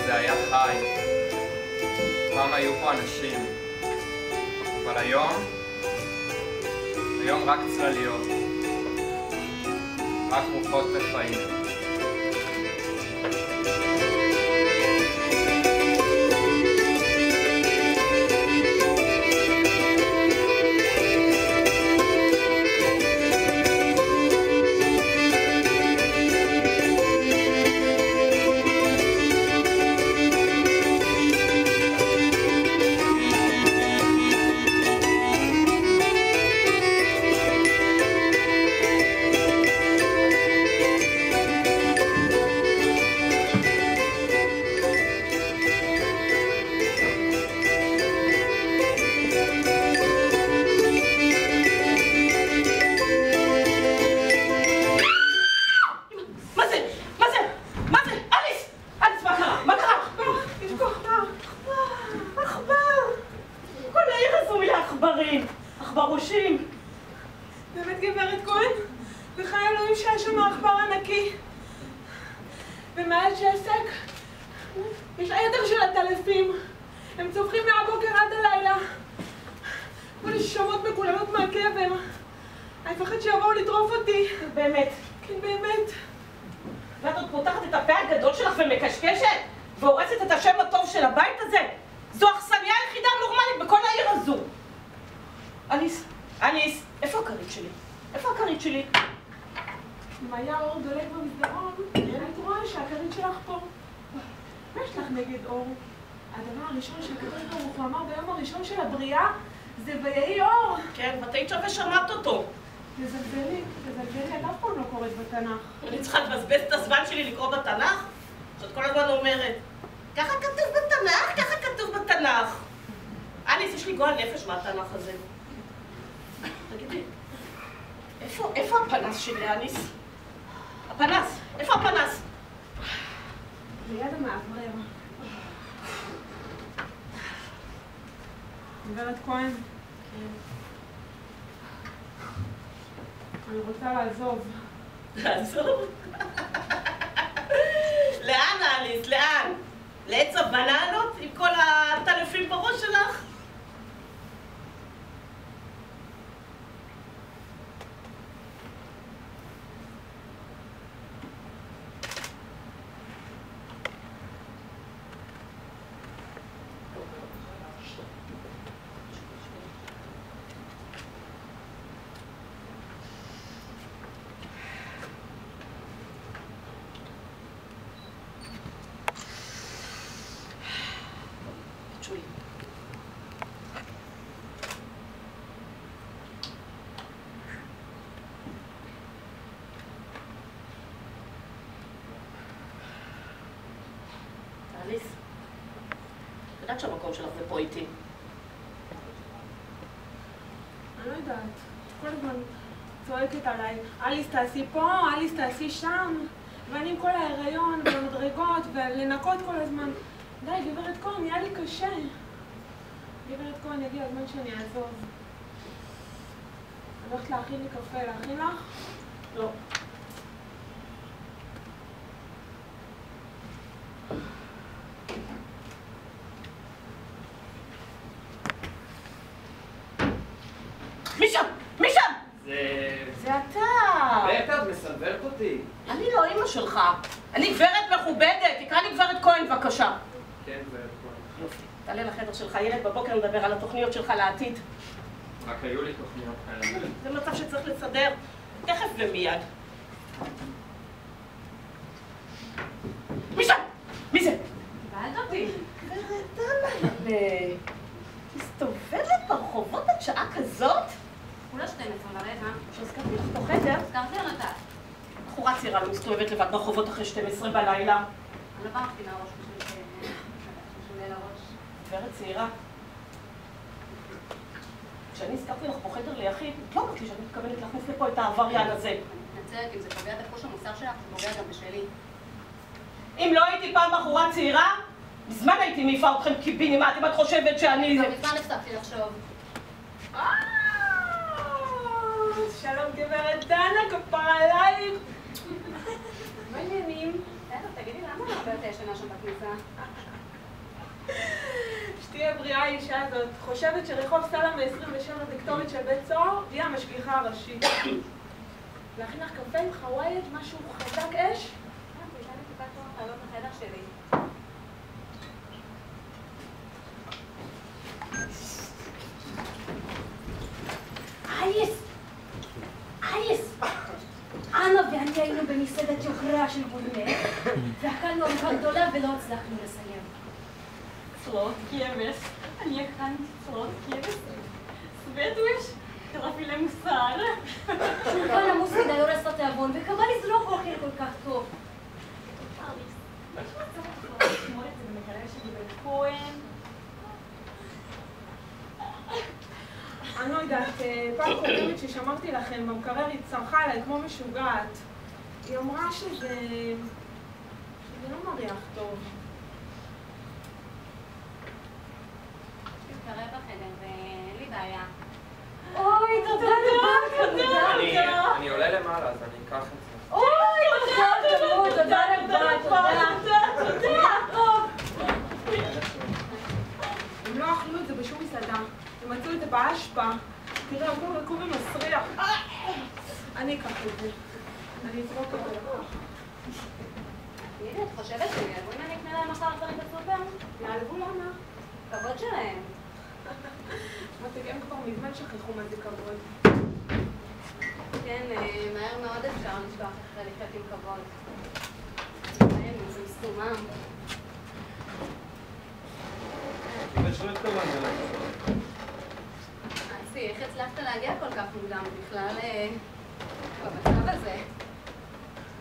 זה היה חי. פעם היו פה אנשים. אבל היום רק צלליות. רק רוחות ופעים. עכברושים. באמת גברת כהן? וחי אלוהים שיש שם עכבר ענקי. ומעל שעסק יש עדר של הטלפים. הם צווחים מהבוקר עד הלילה. כל נשמות מקוללות מהקבר. אני מפחד שיבואו לטרוף אותי. באמת? כן, באמת. ואת עוד פותחת את הפה הגדול שלך ומקשקשת? והורסת את השם הטוב של הבית הזה? זו האכסניה היחידה הנורמלית בכל העיר הזו. אניס, איפה הכרית שלי? איפה הכרית שלי? אם היה אור דולק במסדרון, היית רואה שהכרית שלך פה. מה יש לך נגד אור? הדבר הראשון שהקדוש ברוך הוא אמר ביום הראשון של הבריאה זה ויהי אור. כן, ותהית שם ושמעת אותו. תזלזלי, את אף פעם לא קוראת בתנ"ך. אני צריכה לבזבז את הזמן שלי לקרוא בתנ"ך? שאת כל הזמן אומרת, ככה כתוב בתנ"ך, ככה כתוב בתנ"ך. אניס, יש לי גועל נפש מהתנ"ך הזה. תגידי, איפה הפנס שלי, אניס? הפנס, איפה הפנס? ליד המאוורר. גברת כהן? כן. אני רוצה לעזוב. לעזוב? לאן, אניס? לאן? לעץ הבננות עם כל הטלפים בראש שלך? אליס, את יודעת שהמקום שלך זה פה איתי. אני לא יודעת. כל הזמן צועקת עליי. אליס תעשי פה, אליס תעשי שם. ואני עם כל ההיריון והמדרגות ולנקות כל הזמן. די, גברת כהן, נהיה לי קשה. גברת כהן, יגיע הזמן שאני אעזוב. אני הולכת להכין לי קפה. להכין לך? לא. זה אתה! בטח, מסנוורת אותי. אני לא אמא שלך. אני גברת מכובדת. תקרא לי גברת כהן בבקשה. כן, גברת כהן. יופי. תעלה לחדר שלך, ילד, בבוקר נדבר על התוכניות שלך לעתיד. רק היו לי תוכניות כאלה. זה מצב שצריך לסדר תכף ומיד. מי שם? מי זה? בעלת אותי. גברת דנה. מסתובבת ברחובות עד שעה כזאת? כולה 12 ורבע. שהזכרתי לך את החדר. הזכרתי על אותה. בחורה צעירה לא מסתובבת לבד ברחובות אחרי 12 בלילה. אני לא ברחתי מהראש בשביל ליל הראש. גברת צעירה. כשאני הזכרתי לך פה חדר ליחיד, את לא אמרת לי שאת מתכוונת להכניס לפה את העבריין הזה. אני מתנצלת אם זה פוגע בחוש המוסר שלך, זה פוגע גם בשלי. אם לא הייתי פעם בחורה צעירה, מזמן הייתי מעיפה אתכם קיבינימט, אם את חושבת שאני... זה מזמן הפסקתי לחשוב. שלום גברת דנה, כפרה עלייך. מה העניינים? בסדר, תגידי, למה הרבה יותר ישנה שם בכניסה? שתהיה בריאה האישה הזאת. חושבת שרחוב סלמה 27 זה כתובת של בית סוהר, היא המשגיחה הראשית. להכין לך קפה עם חווייג', משהו חזק אש? תיתן לי טיפה כוח לעלות לחדר שלי. אייס! אנה ואני היינו במסעדת יוקרה של גורמה, ואכלנו ארוחה גדולה ולא הצלחנו לסיים. צלות כבש. אני הכנתי צלות כבש. סווטוויש, קרפילי מוסר. שולחן עמוס מדי הורס את התיאבון, וכמובן זה לא אוכל כל כך טוב. יש מצב כבר לשמור את זה במקרר שלי בכהן. אני לא יודעת, פעם קודמת ששמרתי לכם במקרר היא צרחה עליי כמו משוגעת. היא אמרה שזה לא מריח טוב. יש מקרר בחדר ואין לי בעיה. אוי, תודה רבה, אני עולה למעלה, אז אני אקח את זה. אוי, תודה רבה. הם לא אכלו את זה בשום מסעדה. הם מצאו את זה באשפה. תראה, הכל רקוב ומסריח. אני אקח את זה. אני אזרוק את זה. תגידי, את חושבת שיעלבו אם אני אקנה להם מחר דברים בסופר? יעלבו למה? כבוד שלהם. מותק, הם כבר מזמן שכחו מה זה כבוד. כן, מהר מאוד אפשר לשכוח אחרי לחיות עם כבוד. זה מסתומם. באמת שלא התכוונת אליי. אצי, איך הצלחת להגיע כל כך מוקדם בכלל במצב הזה?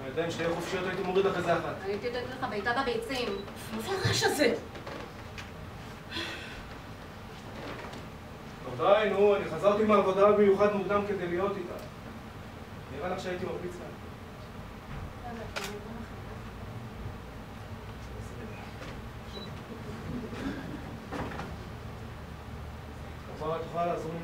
הידיים שלי חופשיות הייתי מוריד לך איזה אחת. אני הייתי יודעת לך בעיטה בביצים. מה זה הרעש הזה? טוב די, נו, אני חזרתי מהעבודה במיוחד מוקדם כדי להיות איתה. נראה לך שהייתי מרביץ לה. כבר את יכולה לעזור לי?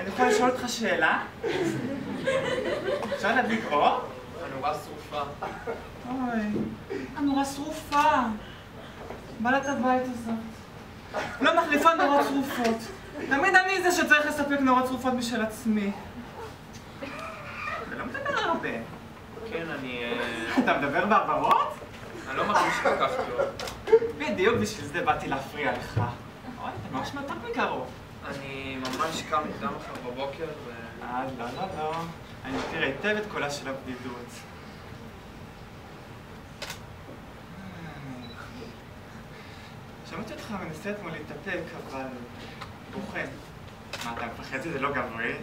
אני יכול לשאול אותך שאלה? אפשר להדליק אור? הנורה שרופה. אוי, הנורה שרופה. בעלת הבית הזאת. לא מחליפה נורות שרופות. תמיד אני זה שצריך לספק נורות שרופות בשביל עצמי. אתה לא מדבר הרבה. כן, אתה מדבר בעברות? אני לא מרגיש כל כך טוב. בדיוק בשביל זה באתי להפריע לך. אוי, אתה ממש מתוק מקרוב. אני ממש קם מוקדם מחר בבוקר ו... לא. אני מכיר היטב את קולה של הבדידות. שמעתי אותך מנסה אתמול להתאפק, אבל בוכה. מה, אתה מפחד שזה לא גברי?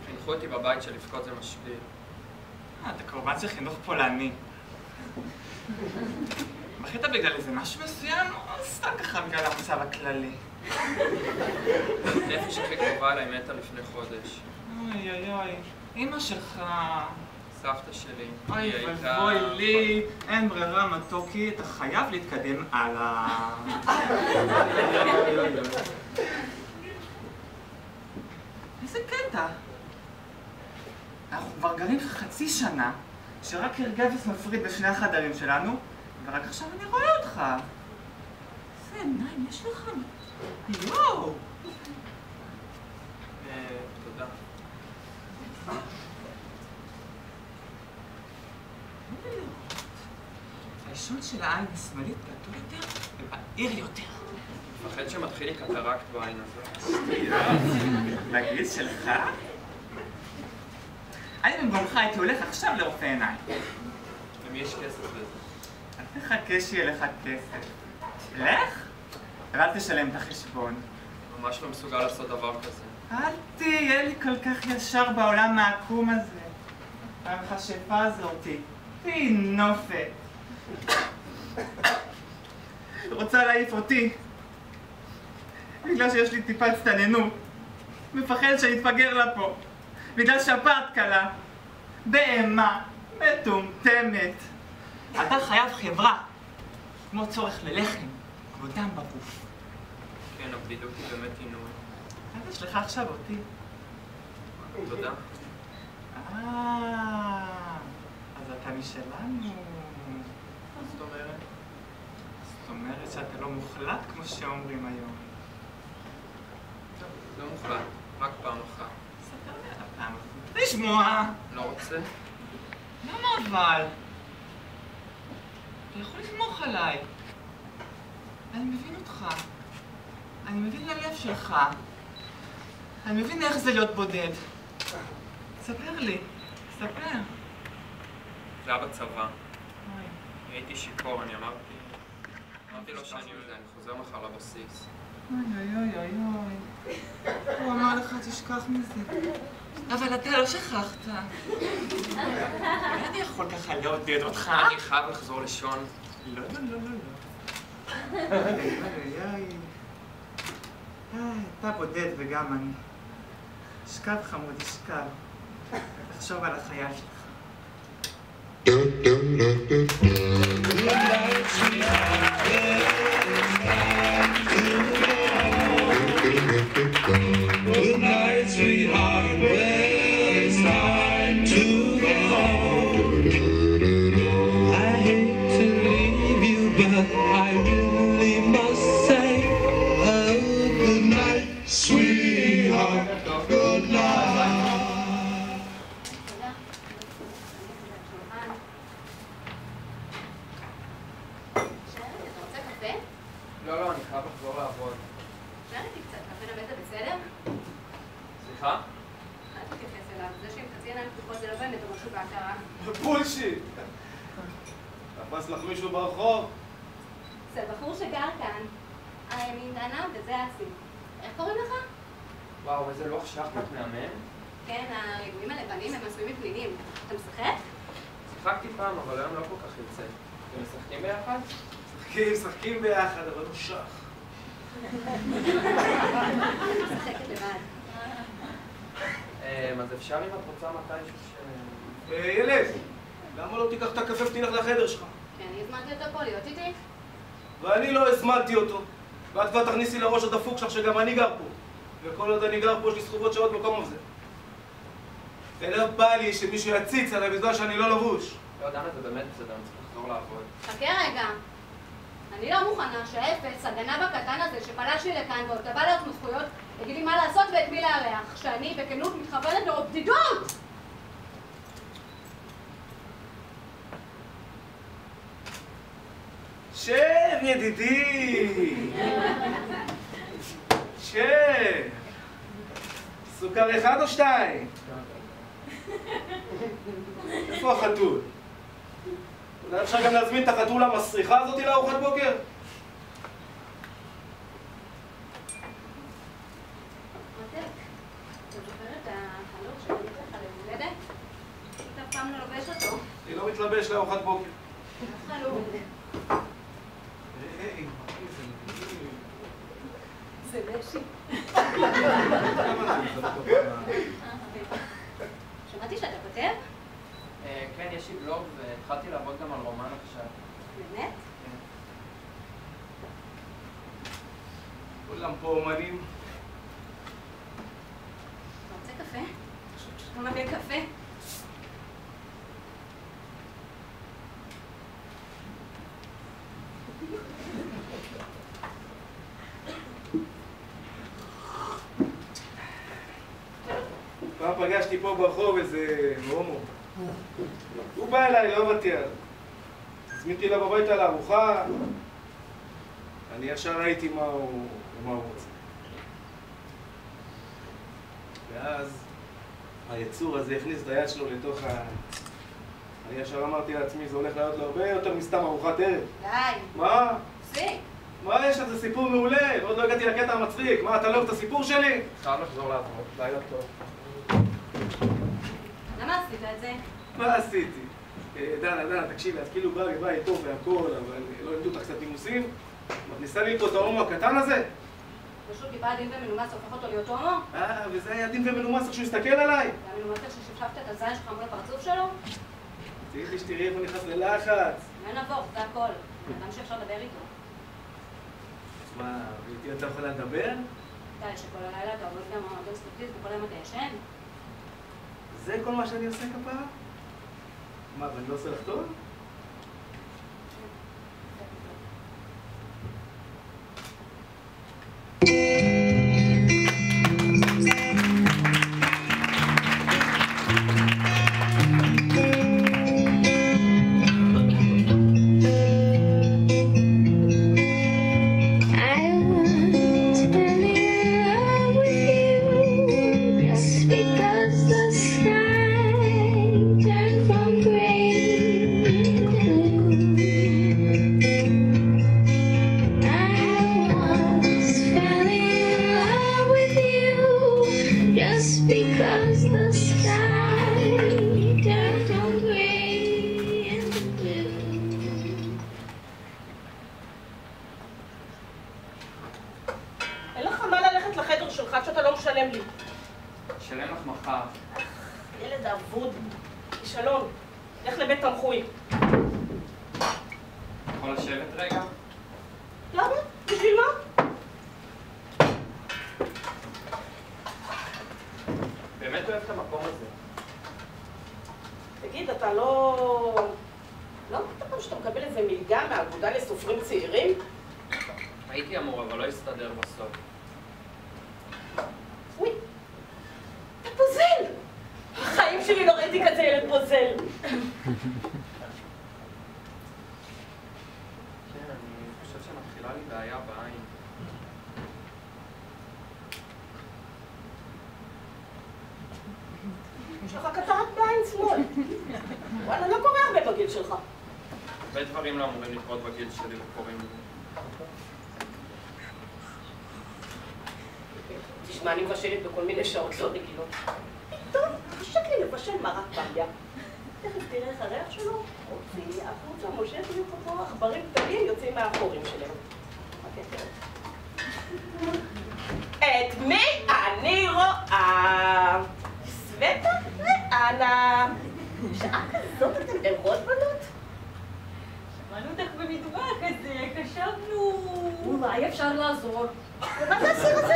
חינכו אותי בבית שלבכות זה משפיל. אתה קורבן של חינוך פולני. בכית בגלל איזה משהו מסוים, או סתם ככה בגלל המצב הכללי? נפש הכי קרובה אליי מתה לפני חודש. אוי, אמא שלך... סבתא שלי. אוי ובואי לי, אין ברירה מתוקי, אתה חייב להתקדם הלאה. איזה קטע. אנחנו כבר גרים חצי שנה, שרק הרגבס מפריד בשני החדרים שלנו, ורק עכשיו אני רואה אותך. איזה עיניים יש לך? יואו! תודה. האישון של העין השמאלית גדול יותר ובעיר יותר. מפחד שמתחיל לי קטרקט בעין הזאת. בגיל שלך? אני במקומך הייתי הולך עכשיו לרופא עיניים. למי יש כסף לזה? אל תחכה שיהיה לך כסף. לך, ואל תשלם את החשבון. ממש לא מסוגל לעשות דבר כזה. אל תהיה לי כל כך ישר בעולם העקום הזה. המכשפה הזאתי, תהי נופת. רוצה להעיף אותי. בגלל שיש לי טיפת סתננות. מפחדת שאני אתפגר לה פה. בגלל שפעת קלה. בהמה. מטומטמת. אתה חייב חברה. כמו צורך ללחם. כבודם בגוף. כן, הבדידות היא באמת עינוי. אז יש לך עכשיו אותי. תודה. אז אתה משלנו. מה זאת אומרת? זאת אומרת שאתה לא מוחלט כמו שאומרים היום. לא מוחלט, רק פעם אחת. ספר לי על הפעם. לשמוע. לא רוצה? למה אבל? אתה יכול לסמוך עליי. אני מבין אותך. אני מבין ללב שלך. אני מבין איך זה להיות בודד. ספר לי. ספר. זה היה בצבא. הייתי שיכור, אמרתי לו שאני יודע, אני חוזר מחר לבסיס. אוי. הוא אמר לך, תשכח מזה. אבל אתה לא שכחת. אולי אני יכול ככה לעודד אותך? אני חייב לחזור לישון. לא. אתה בודד וגם אני. שכב חמוד, שכב. תחשוב על החייל שלך. Good night, sweetheart. Well, it's time to go home. I hate to leave you, but I really must say, oh, good night, sweetheart. Good night. לא, אני חייב לחזור לעבוד. אפשר איתי קצת, קפה נבט זה בסדר? סליחה? אל תתייחס אליו, זה שעם חצי עיניים פתוחות זה לא באמת או משהו בהכרה. בולשיט! תפס לך מישהו ברחוב? זה בחור שגר כאן. הימין דנה וזה אסי. איך קוראים לך? וואו, איזה לוח שחמט מהמם. כן, הריבועים הלבנים הם עשויים מפלילים. אתה משחק? שיחקתי פעם, אבל היום לא כל כך יוצא. אתם משחקים ביחד? משחקים ביחד, אבל הוא שח. משחקת לבד. אז אפשר אם את רוצה מתישהו ש... ילד, למה לא תיקח את הקפה ותלך לחדר שלך? כן, אני הזמנתי אותו פה להיות איתי. ואני לא הזמנתי אותו. ואת כבר תכניסי לראש הדפוק שלך שגם אני גר פה. וכל עוד אני גר פה יש לי זכויות שעות במקום הזה. ולא בא לי שמישהו יציץ עליי בזמן שאני לא לבוש. לא, דנה, זה באמת בסדר, אני צריך לחזור לעבוד. חכה רגע. אני לא מוכנה שהאפס, הגנב הקטן הזה שפלש לי לכאן ועוד טבע לעצמו זכויות, יגיד לי מה לעשות ואת מי לארח, שאני בכנות מתכוונת לרוב בדידות! שב, ידידי! שב! סוכר אחד או שתיים? איפה החתול? אולי אפשר גם להזמין את החתול המסריחה הזאתי לארוחת בוקר? מותק, אתה זוכר את החלוק שקנית לך להולדת? אתה אף פעם לא לובש אותו. אני לא מתלבש לארוחת בוקר. אף חלוק. זה משי. שמעתי שאתה כותב? כן, יש לי בלוג והתחלתי לעבוד גם על רומן עכשיו. באמת? כולם פה אומנים. אתה רוצה קפה? אתה מביא קפה? פעם פגשתי פה ברחוב איזה הומו. הוא בא אליי, לא בטיח. הזמנתי אליו הביתה לארוחה. אני ישר ראיתי מה הוא רוצה. ואז היצור הזה הכניס את היד שלו לתוך אני ישר אמרתי לעצמי, זה הולך להיות לו הרבה יותר מסתם ארוחת ערב. די. מה? פסיק. מה יש? זה סיפור מעולה. ועוד לא הגעתי לקטע המצחיק. מה, אתה לא אוהב את הסיפור שלי? חייב לחזור לעבוד, לילה טוב. למה עשית את זה? מה עשיתי? דנה, תקשיבי, את כאילו באה לבית טוב והכל, אבל לא לימדו אותך קצת נימוסים? מכניסה לי פה את ההומו הקטן הזה? פשוט טיפה דין ומנומס הופך אותו להיות הומו? וזה היה דין ומנומס איך שהוא הסתכל עליי? היה מנומס איך ששפשפת את הזין שלך מול הפרצוף שלו? רציתי שתראי איפה נכנס ללחץ. אין נבוך, זה הכל. אדם שאפשר לדבר איתו. מה, ואיתי את לא יכולה לדבר? די, שכל הלילה אתה עובד גם במועדון סטריפטיז וכל היום אתה ישן? זה כל מה שאני עושה כפרה? מה, ואני לא עושה לך טוב? אין לך מה ללכת לחדר שלך עד שאתה לא משלם לי. שלם לך מחר. ילד אבוד. כישלון. לך לבית תמחוי. יכול לשבת רגע? למה? בשביל מה? באמת אוהב את המקום הזה. תגיד, אתה לא... לא אמרת פעם שאתה מקבל איזה מלגה מהאגודה לסופרים צעירים? הייתי אמור, אבל לא הסתדר בסוף. אוי, אתה פוזל! בחיים שלי לא ראיתי כזה ילד פוזל. כן, אני חושב שמתחילה לי בעיה בעין. יש לך קטרת בעין שמאל. וואלה, לא קורה הרבה בגיל שלך. הרבה דברים לא אמורים לקרות בגיל שלי וקוראים לי. תשמע, אני מבשלת בכל מיני שעות לא רגילות. פתאום, חשק לי לבשל מרק במיה. תכף תראה איך הריח שלו, הוציא החוצה, משה תראי פה עכברים קטנים יוצאים מהחורים שלהם. את מי אני רואה? סווטה ואנה. שעה כזאת אתם ערות בנות? שמענו אותך במטבח הזה, חשבנו... אולי אפשר לעזור. ומה זה הסיר הזה?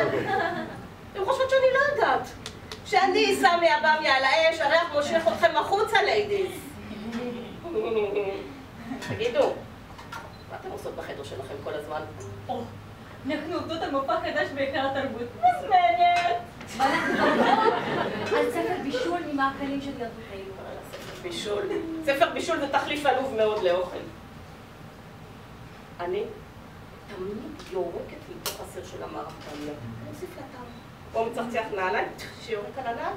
אתם חושבות שאני לא יודעת. כשאני שמי הבמיה על האש, הריח מושך אתכם החוצה, ליידיז. תגידו, מה אתם עושות בחדר שלכם כל הזמן? אנחנו עובדות על מופע חדש בהיכל התרבות. מזמנת! ואנחנו מדברות על ספר בישול ממאכלים של ילדותנו. בישול. ספר בישול זה תחליף עלוב מאוד לאוכל. אני תמיד יורקת לתוך הסיר של המרק במיה. אני אוסיף לה טעם. או מצחצח נעליים, שיורק על הנעל.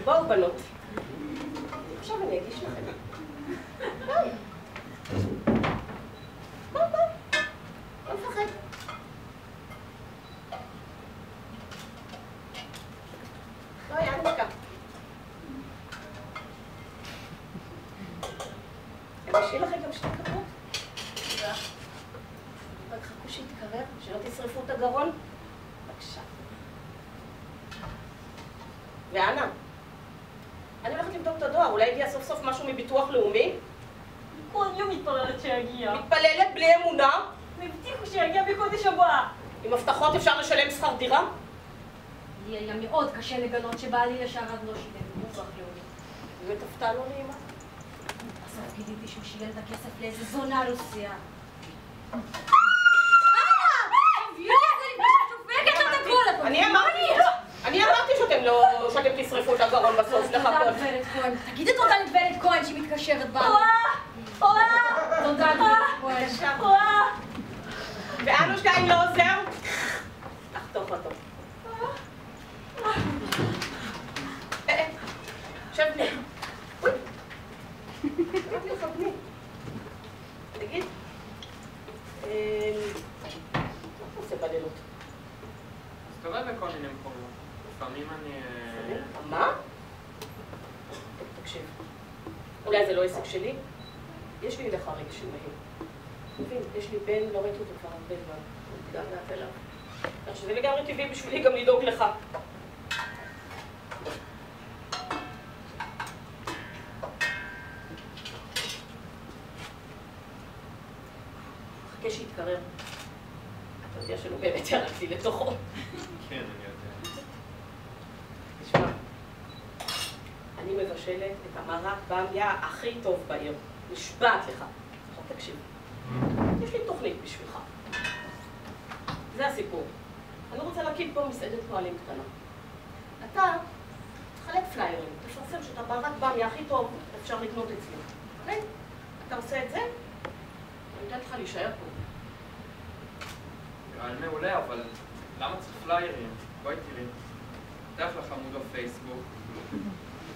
בואו בנות. עכשיו אני אגיש לכם. בואו. בואו. לא מפחד. לא, יאללה דקה. אני אשאיר לכם גם שתי כפות. רק חכו שיתקרב, שלא תשרפו את הגרון. בבקשה. ואנה, אני הולכת לבדוק את הדואר, אולי הגיע סוף סוף משהו מביטוח לאומי? כל יום מתפללת שיגיע. מתפללת בלי אמונה? הבטיחו שיגיע בחודש הבא. עם הבטחות אפשר לשלם שכר דירה? לי היה מאוד קשה לגלות שבעלי ישר עד לא שילם ביטוח לאומי. באמת הפתעה לא נעימה. בסוף גיליתי שהוא שילם את הכסף לאיזה זונה רוסיה. אני אמרתי שאתם תשרפו את הגרון בסוף לחכות. תודה לגברת כהן. תגידי תודה לגברת כהן שהיא מתקשרת בה. תודה לגברת כהן. ואנושקה אם לא עוזר? לחתוך אותו. שב בני. אוי. תגיד. מסתובב בכל מיני מקומות. לפעמים אני... מה? תקשיב, אולי זה לא עסק שלי? יש לי לך רגע של מהיר. מבין, יש לי בן, לא ראיתי אותו כבר הרבה זמן. מתגעגעת אליו. כך שזה לגמרי טבעי בשבילי גם לדאוג לך. חכה שיתקרר. אתה יודע שלא באמת ירדתי לתוכו. כן, אני יודע. תשמע, אני מבשלת את המרק במיה הכי טוב בעיר. נשבעת לך. עכשיו תקשיב. יש לי תוכנית בשבילך. זה הסיפור. אני רוצה להקים פה מסעדת פועלים קטנה. אתה תחלק פליירים, תפרסם שאתה מרק במיה הכי טוב, אפשר לקנות אצלי. אוקיי? אתה עושה את זה? אני אתן לך להישאר פה. רעיון מעולה, אבל למה צריך פליירים? בואי תראי. פתח לך עמוד בפייסבוק.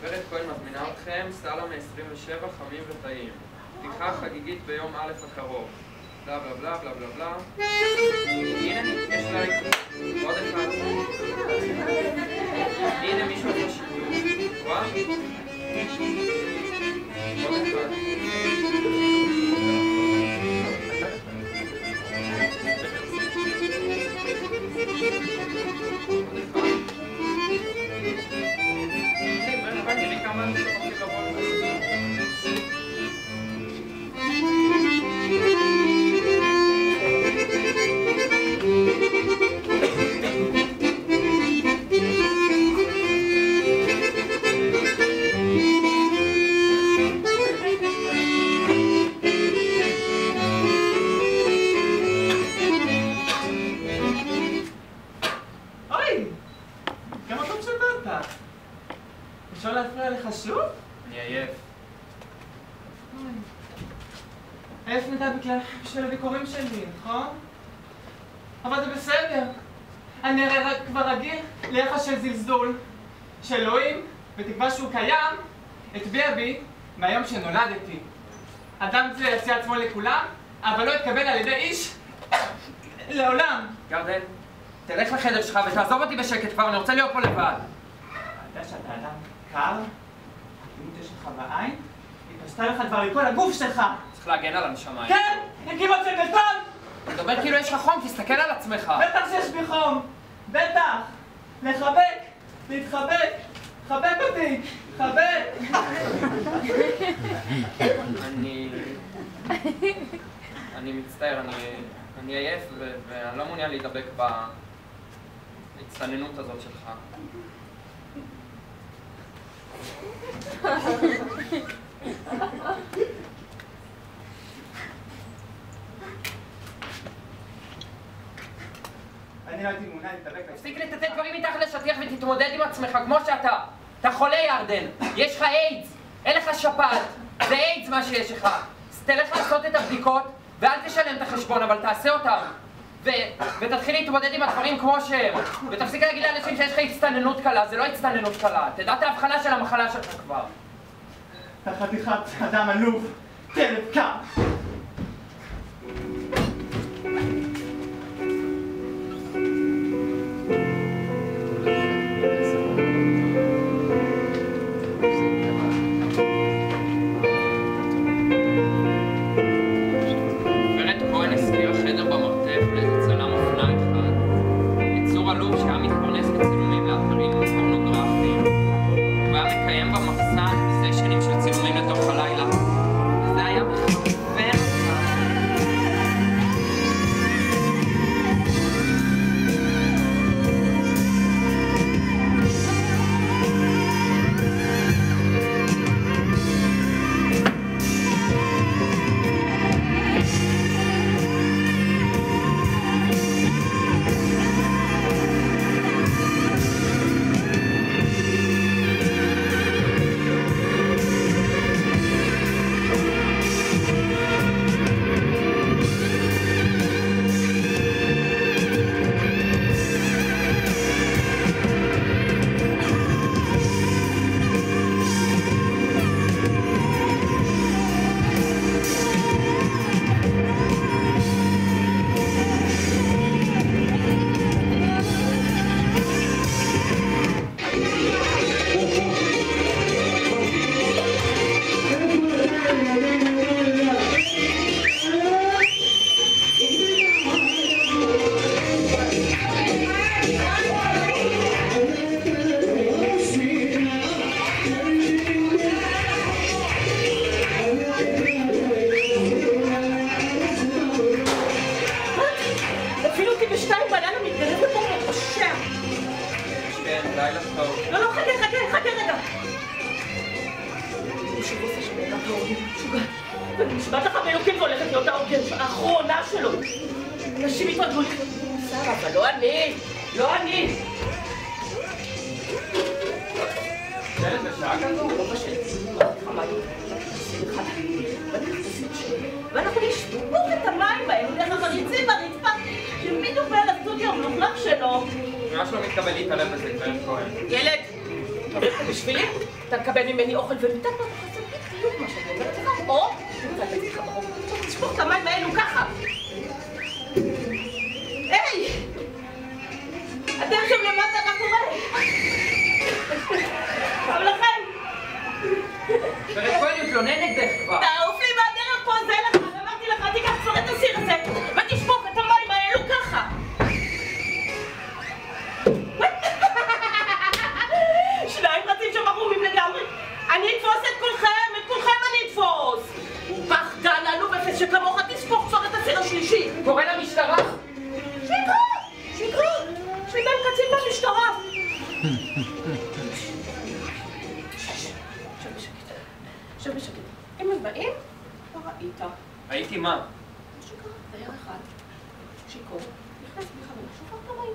גברת כהן מזמינה אתכם, סלמה 27, חמים וטעים. פתיחה חגיגית ביום א' הקרוב. בלה בלה בלה בלה בלה בלה. הנה, יש לייק. עוד אחד. הנה מישהו עשה שיתוף. רואה? עוד אחד. תראי כמה אנשים הולכים לבוא לזה. אפשר להפריע לך שוב? אני עייף. עייף מדי בשביל הביקורים שלי, נכון? אבל זה בסדר. אני הרי כבר רגיל ליחס של זלזול, שאלוהים, בתקווה שהוא קיים, הטביע בי מהיום שנולדתי. אדם זה יציע עצמו לכולם, אבל לא יתקבל על ידי איש לעולם. גרדן, תלך לחדר שלך ותעזוב אותי בשקט כבר, אני רוצה להיות פה לבד. אתה יודע שאתה אדם קר? הדמות יש לך בעין? היא פשטה לך כבר לכל הגוף שלך! צריך להגן על הנשמה. כן! הם כמעט של בטון! אתה מדבר כאילו יש לך חום, תסתכל על עצמך. בטח שיש בי חום! בטח! לחבק! להתחבק! חבק אותי! חבק! אני מצטער, אני עייף ואני לא מעוניין להידבק בהצטננות הזאת שלך. אני לא הייתי מעוניין להתאבק. תפסיק לטטט דברים מתחת לשטיח ותתמודד עם עצמך כמו שאתה. אתה חולה ירדן, יש לך איידס, אין לך שפעת, זה איידס מה שיש לך. אז תלך לעשות את הבדיקות ואל תשלם את החשבון, אבל תעשה אותם. ותתחיל להתמודד עם הדברים כמו שהם. ותפסיק להגיד לאנשים שיש לך הצטננות קלה, זה לא הצטננות קלה. תדע את ההבחנה של המחלה שלך כבר. אתה חתיכת אדם עלוב, כלב קר. כן, לילה טוב. לא, חכה רגע. שוב עושה שבאמת ההורים, שוגע. ואני נשבעת לך באלוקים והולכת להיות ההוגן האחרונה שלו. אנשים יתרגלו לי. בסדר, אבל לא אני. שלט בשעה כזו? לא בשלט. ואנחנו נשפוך את המים האלו דרך החריצים ברצפה שבדיוק מעל הסטודיו המלוכלך שלו. ממש לא מתקבל להתעלם בזה, גברת כהן. ילד, אתה אומר לך בשבילי? אתה מקבל ממני אוכל ומיטה ואתה חסר בדיוק מה שאני אומרת לך, או תמצא את עצמך ברוב. תשפוך את המים האלו ככה. היי! אתם שם למטה, מה קורה? אבל לכם! גברת כהן מתלונן נגדך כבר. תעוף לי מהדרך פה, זה לך, אמרתי לך, תיקח כבר את הסיר הזה ותשפוך את המים האלו ככה. שניים רצים שם ערומים לגמרי. אני אתפוס את כולכם אני אתפוס. פחדן עלוב אפס שכמוך תשפוך כבר את הסיר השלישי. קורא למשטרה. שיקרה. יש לי בן קצין במשטרה. שב בשקט. אם הם באים, לא ראית. ראיתי מה? שקרה, דייר אחד. שיקור. נכנס בכוונה, שובר את המים.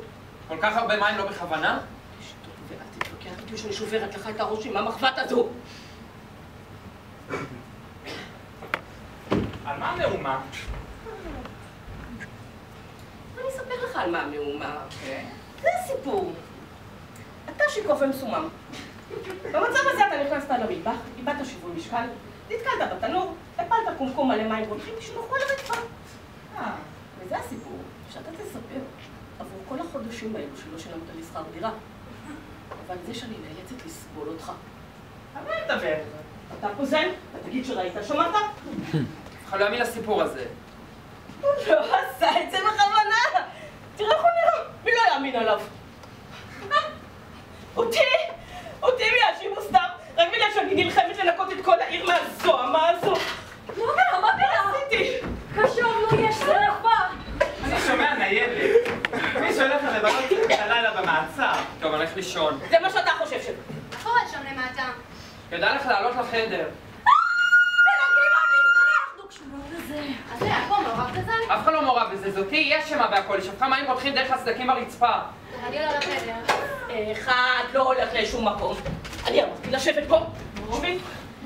כל כך הרבה מים לא בכוונה? שטות, ואל תתווכח איתי שאני שוברת לך את הראש עם המחבת הזו. על מה המהומה? אני אספר לך על מה המהומה. זה הסיפור. אתה שיקוף ומסומם. במצב הזה אתה נכנסת למטבח, איבדת שיווי משקל, נתקלת בתנור, הפלת קומקום מלא מים רותחים ושלוחו על הרצפה. וזה הסיפור שאתה תספר עבור כל החודשים האלו שלא שילמת לי שכר דירה. אבל זה שאני נאלצת לסבול אותך. על מה מדבר? אתה פוזן? תגיד שראית, שמעת? אך לא יאמין לסיפור הזה. הוא לא עשה את זה בכוונה! תראה איך הוא נראה, מי לא יאמין עליו? אותי מי יאשימו סתם? רק בגלל שאני נלחמת לנקות את כל העיר מהזוהמה הזו. מה עשיתי? קשור לו יש שרפה! אני שומע ניידת. מי שהולך לבלות את הלילה במעצר. טוב, אני הולך לישון. זה מה שאתה חושב ש... מה קורה שם למטה? כדאי לך לעלות לחדר. אז זה הכל מעורב בזה? אף אחד לא מעורב בזה, זאתי היא אשמה בהכל, היא שפכה מים רותחים דרך הסדקים ברצפה. אני לא לחדר. אחד לא הולך לשום מקום. אני אמרתי לשבת פה.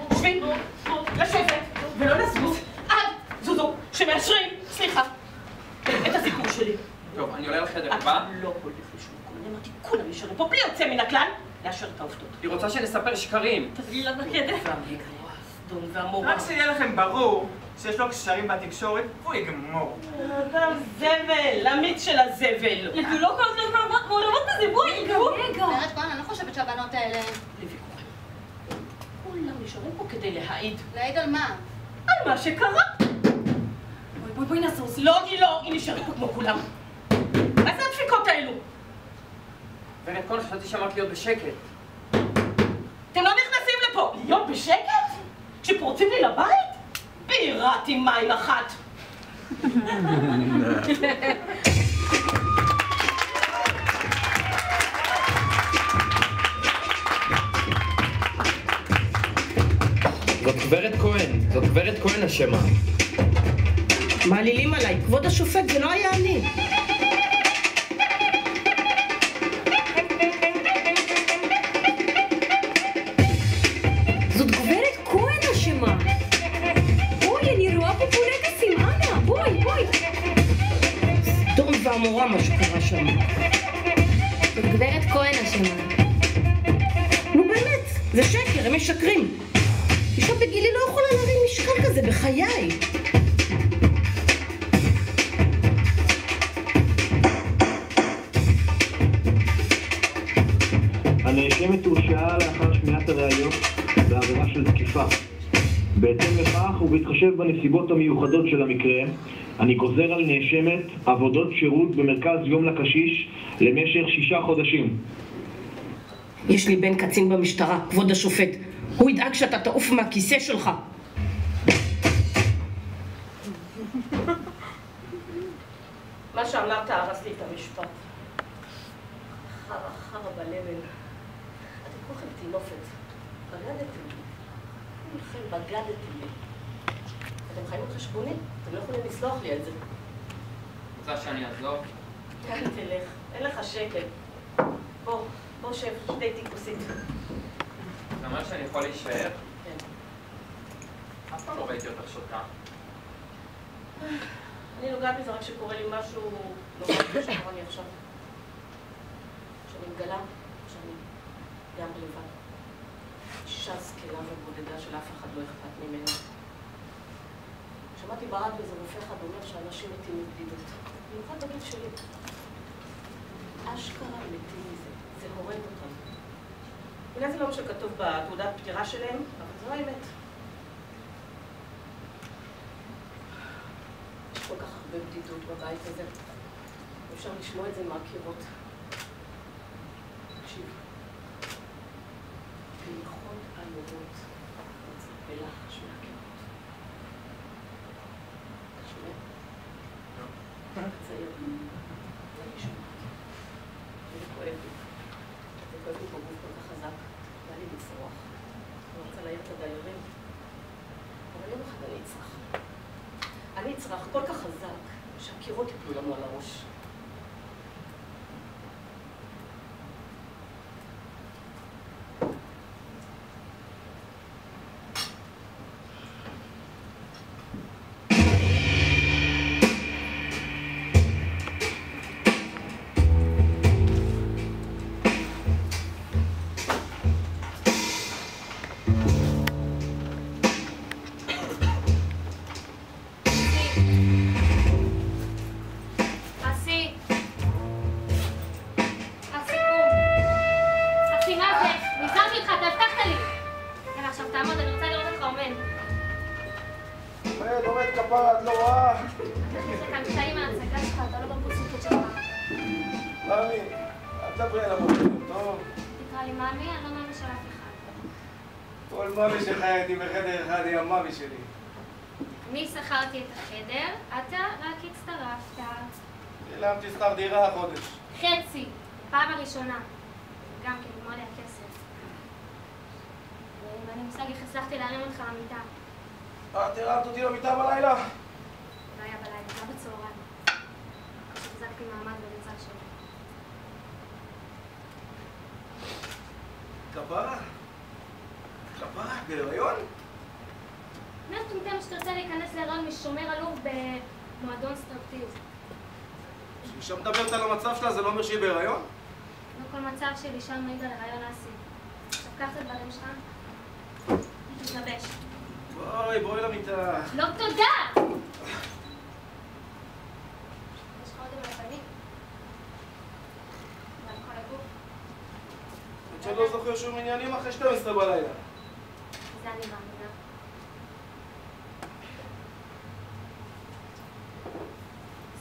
שבי, לשבת, ולא לזוז. זוזו, שמאשרים, סליחה, את הסיפור שלי. טוב, אני עולה לחדר, בא? לא הולך לשום מקום, אני אמרתי, כולם נשארים פה בלי יוצא מן הכלל, לאשר את העובדות. היא רוצה שנספר שקרים. תביא לה בחדר. והסדום והמורה. רק שיהיה לכם ברור שיש לו קשרים בתקשורת, הוא יגמור. גם זבל, המיץ של הזבל. זה לא כל הזמן מעורבות בזה, בואי, גברת כהן, אני לא חושבת שהבנות האלה... לוויכוחים. כולם נשארים פה כדי להעיד. להעיד על מה? על מה שקרה. בואי נעשו. לא, היא נשארת פה כמו כולם. מה זה הדפיקות האלו? גברת כהן, חשבתי שאמרת להיות בשקט. אתם לא נכנסים לפה. להיות בשקט? כשפורצים לי לבית? בירת עם מים אחת. זאת גברת כהן אשמה. מעלילים עליי, כבוד השופט, זה לא היה אני. זאת גברת כהן אשמה. בואי, אני רואה פה פולקסים, אנא, בואי. סדום ועמורה מה שקרה שם. זאת גברת כהן אשמה. נו באמת, זה שקר, הם משקרים. אישה בגילי לא יכולה להרים משקל כזה בחיי. הנאשמת הורשעה לאחר שמיעת הראיות בעבירה של תקיפה. בהתאם לכך ובהתחשב בנסיבות המיוחדות של המקרה, אני גוזר על נאשמת עבודות שירות במרכז יום לקשיש למשך 6 חודשים. יש לי בן קצין במשטרה, כבוד השופט. הוא ידאג שאתה תעוף מהכיסא שלך. מה שאמרת הרס לי את המשפט. חרא בלבל. אתם כולכם תינופת. בגדתם לי. כולכם בגדתם לי. אתם חיים על חשבוני? אתם לא יכולים לסלוח לי על זה. רוצה שאני אעזוב? כן, תלך. אין לך שקל. בוא שב, שתי טיפוסית. אתה אומר שאני יכול להישאר? כן. אף פעם לא ראיתי אותך שותה. אני נוגעת בזה רק שקורה לי משהו לא חושב שקורה לי עכשיו. שאני מגלה שאני גם לבד. אישה זקנה ובודדה של אף אחד לא אכפת ממנה. שמעתי ברדיו איזה רופא אחד אומר שאנשים מתים מבדידות. במיוחד בגיל שלי. אשכרה מתים מזה. זה הורג אותם. אולי זה לא מה שכתוב בתעודת פטירה שלהם, אבל זו האמת. יש כל כך הרבה בדידות בבית הזה. אפשר לשמוע את זה מהקירות. תקשיב. במיוחד אלוהות בלחש מהקירות. אתה שומע? צעיר. אני שומעת. זה כואב לי. זה כואב לי בגוף כל כך חזק. בא לי לצרוח. אני רוצה להעיר את הדיירים. אבל יום אחד אני אצרח. אני אצרח כל כך חזק שהקירות יפלו לנו על הראש. אני שכרתי את החדר, אתה רק הצטרפת. שילמתי שכר דירה החודש. חצי, פעם הראשונה. גם כן, נגמר לי הכסף. ואני מושג איך הצלחתי להרים אותך למיטה. את הרמת אותי למיטה בלילה? לא היה בלילה, זה היה בצהריים. כשחזקתי מעמד בצד שלי. כפרה? כפרה? בהיריון? מה מטומטם שתרצה להיכנס להיריון משומר עלוב במועדון סטרפטיז? כשאישה מדברת על המצב שלה זה לא אומר שהיא בהיריון? לא כל מצב של אישה מעיד על הריון אסי. עכשיו קח את הדברים שלך, תתלבש. בואי למיטה. לא תודה! יש לך עוד עם הפנים? ועל כל הגוף? את שלא זוכר שום עניינים אחרי 12 בלילה. זה אני מאמינה.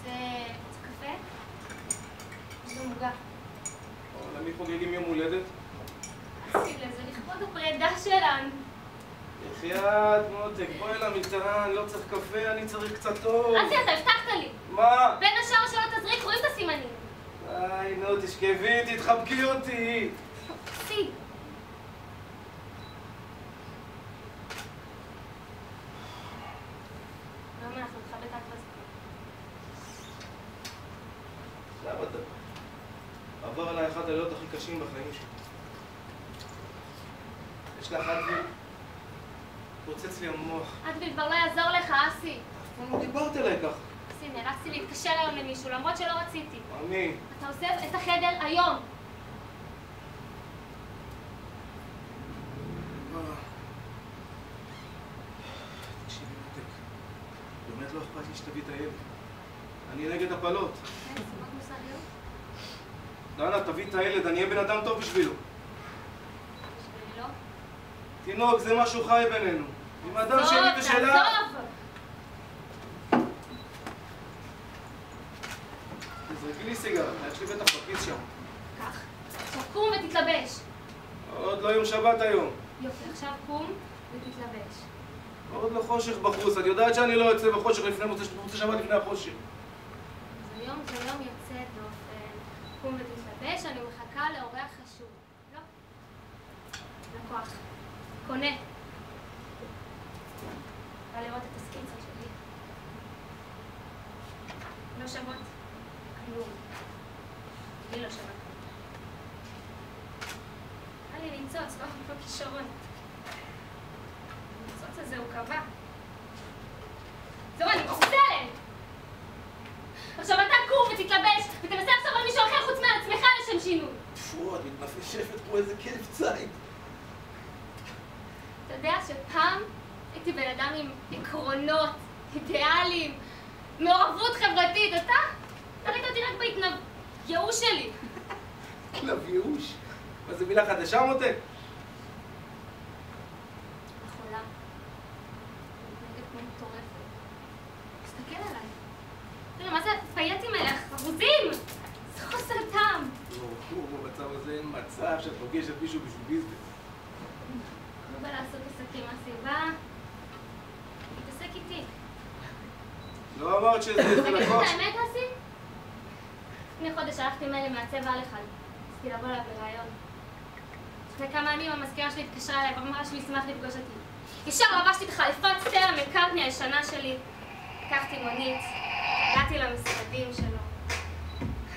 זה קפה? זה מוגע. למי חוגגים יום הולדת? שים לב, זה לכבוד הפרידה שלנו. בחייאת מותק, בואי למיטה, אני לא צריך קפה, אני צריך קצת טוב. אסי, אתה הבטחת לי. מה? בין השאר שלא תזריק, רואים את הסימנים. די, נו, תשכבי, תתחבקי אותי. סי. למה אנחנו נכבד רק בזמן? למה אתה? עבר עליי אחד הלילות הכי קשים בחיים שלי. יש לך אדוויל? פוצץ לי המוח. אדוויל כבר לא יעזור לך, אסי. אף פעם לא דיברת אליי ככה. אסי, נאלצתי להתקשר היום למישהו, למרות שלא רציתי. אני. אתה עוזב את החדר היום. תקשיבי מותק, באמת לא אכפת לי שתביא את הילד. אני נגד הפלות. כן, סיבות מוסריות. דנה, תביא את הילד, אני אהיה בן אדם טוב בשבילו. בשבילי לא. תינוק, זה משהו חי בינינו. עם אדם שלי ושלה. תעזוב! תזרקי לי סיגר, יש לי בטח בכיס שם. כך. עכשיו קום ותתלבש. עוד לא יום שבת היום. יופי, עכשיו קום ותתלבש. עוד לא חושך בחוץ, את יודעת שאני לא יוצא בחושך לפני מוצא שבת לפני החושך. זה יום יוצא דופן. קום ותתלבש. מתלבש, אני מחכה לאורח חשוב. לא. לקוח. קונה. בא לראות את הסקיצות שלי. לא שוות כלום. לי לא שוות כלום. בא לי לנצוץ, לא כישרון. הניצוץ הזה הוא קבע. זהו, אני מחוסלת! עכשיו אתה קום ותתלבש ותנסה לחשוב על מישהו אחר חוץ מעצמך לשם שינוי. פו, את מתנפשפת כמו איזה כלב ציד. אתה יודע שפעם הייתי בן אדם עם עקרונות, אידיאלים, מעורבות חברתית. אתה ראית אותי רק ייאוש שלי. כלב ייאוש? מה זה מילה חדשה מותק? חולה. מתנהגת כמו מטורפת. תסתכל עליי. תראה, מה זה הפייטים האלה? חרוזים! זה חוסר טעם. לא, במצב הזה אין מצב שאת פוגשת מישהו בשביל ביזנס. הוא בא לעשות עסקים מהסביבה. תתעסק איתי. לא אמרת שזה לקוח. תגיד את האמת, אסי? לפני חודש הלכתי מייל מעצב על אחד. רציתי לבוא אליו לרעיון. לפני כמה ימים המזכירה שלי התקשרה אליי ואמרה שהוא ישמח לפגוש אותי. ישר לבשתי את חליפת סטלה מקארטני הישנה שלי. לקחתי מונית, הגעתי למשרדים שלו.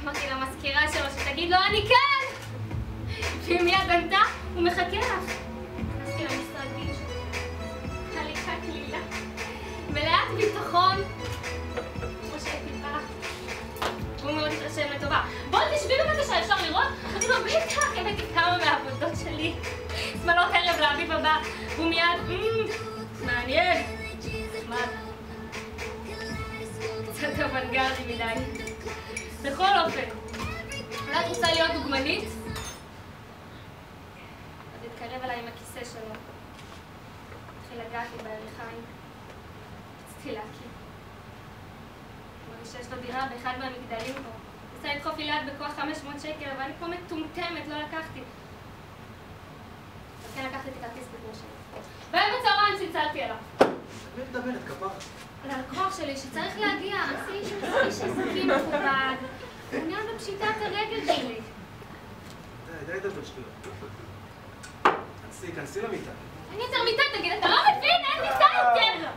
אמרתי למזכירה שלו שתגיד לו אני כאן! והיא מיד ענתה, הוא מחכה לך. נכנסתי למשרדים שלו. הליכה כלילה. מלאת ביטחון. כמו שהייתי באה. הוא מאוד התרשם לטובה. בואי תשבי בבקשה, אפשר לראות? אמרתי לו, בטח, הבאתי כמה מהעבודות שלי. שמאלות ערב לאביב הבא. הוא מיד, מעניין. נחמד. קצת אוונגרדי מדי. בכל אופן, אולי את רוצה להיות דוגמנית? אז התקרב אליי עם הכיסא שלו. התחיל לגעת לי בירכיים. רציתי להקים. שיש לו דירה באחד מהמגדלים פה. ניסה לדחוף לי ליד בכוח 500 שקל, אבל אני פה מטומטמת, לא לקחתי. אז כן לקחתי את הכרטיס ביקור שלי. ביום בצהריים צלצלתי אליו. מי מדברת, כפרה? על הלקוח שלי שצריך להגיע, אסי איש עסקים מכובד. מעוניין בפשיטת הרגל שלי. די לדבר שטויות. כנסי למיטה. אין יותר מיטה, תגיד, אתה לא מבין? אין מיטה יותר!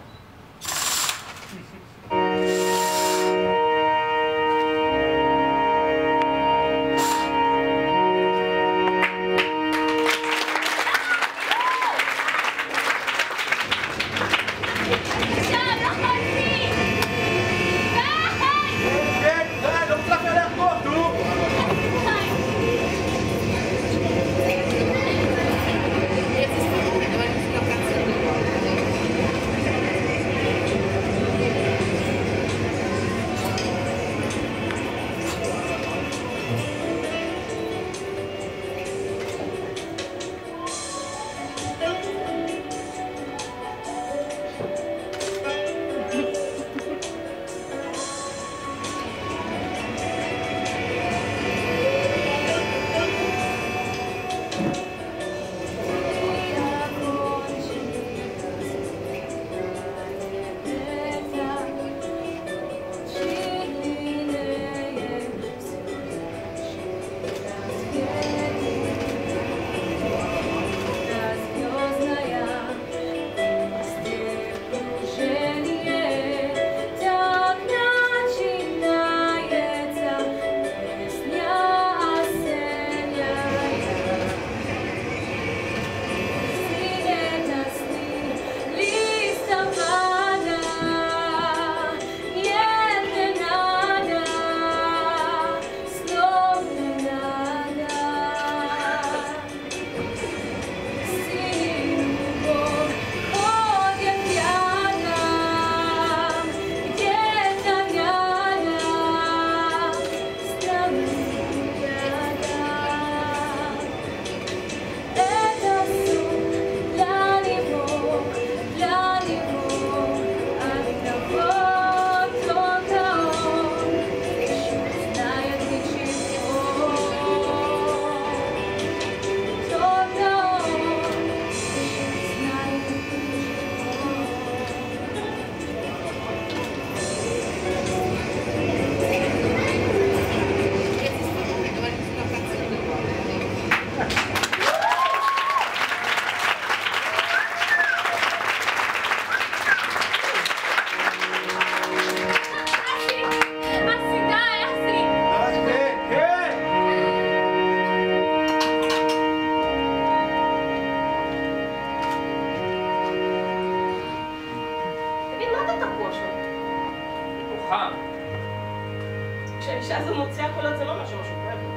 שאז הוא מוציא הקולות זה לא משהו כואב לו.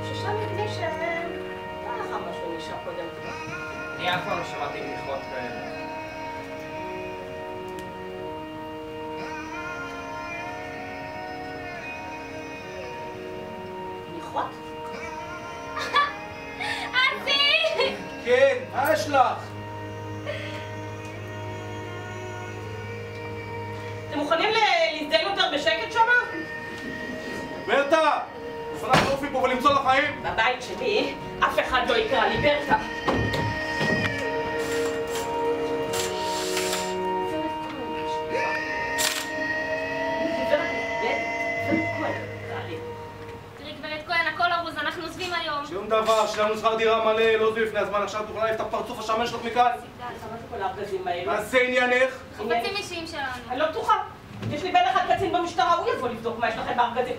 חוששה מפני לא לך משהו נשאר קודם. אני אף פעם לא שמעתי בדיחות כאלה. בדיחות? אסי! כן, מה יש לך? אתם מוכנים להזדיין יותר בשקט שמה? ברטה! מוכנה לעוף פה ולמצוא לחיים? בבית שלי אף אחד לא יקרא לי ברטה. שום דבר, שלנו שכר דירה מלא, לא זו לפני הזמן, עכשיו תוכלה להעיף את הפרצוף השמן שלך מכאן. מה זה כל הארגזים האלו? מה זה עניינך? חפצים אישיים שלנו. אני לא בטוחה. יש לי בן אחד קצין במשטרה, הוא יבוא לבדוק מה יש לכם בארגזים.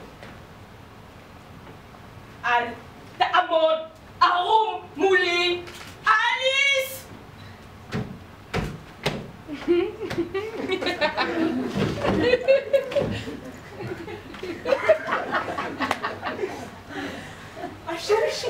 אל תעמוד ערום מולי, אליס! השושי!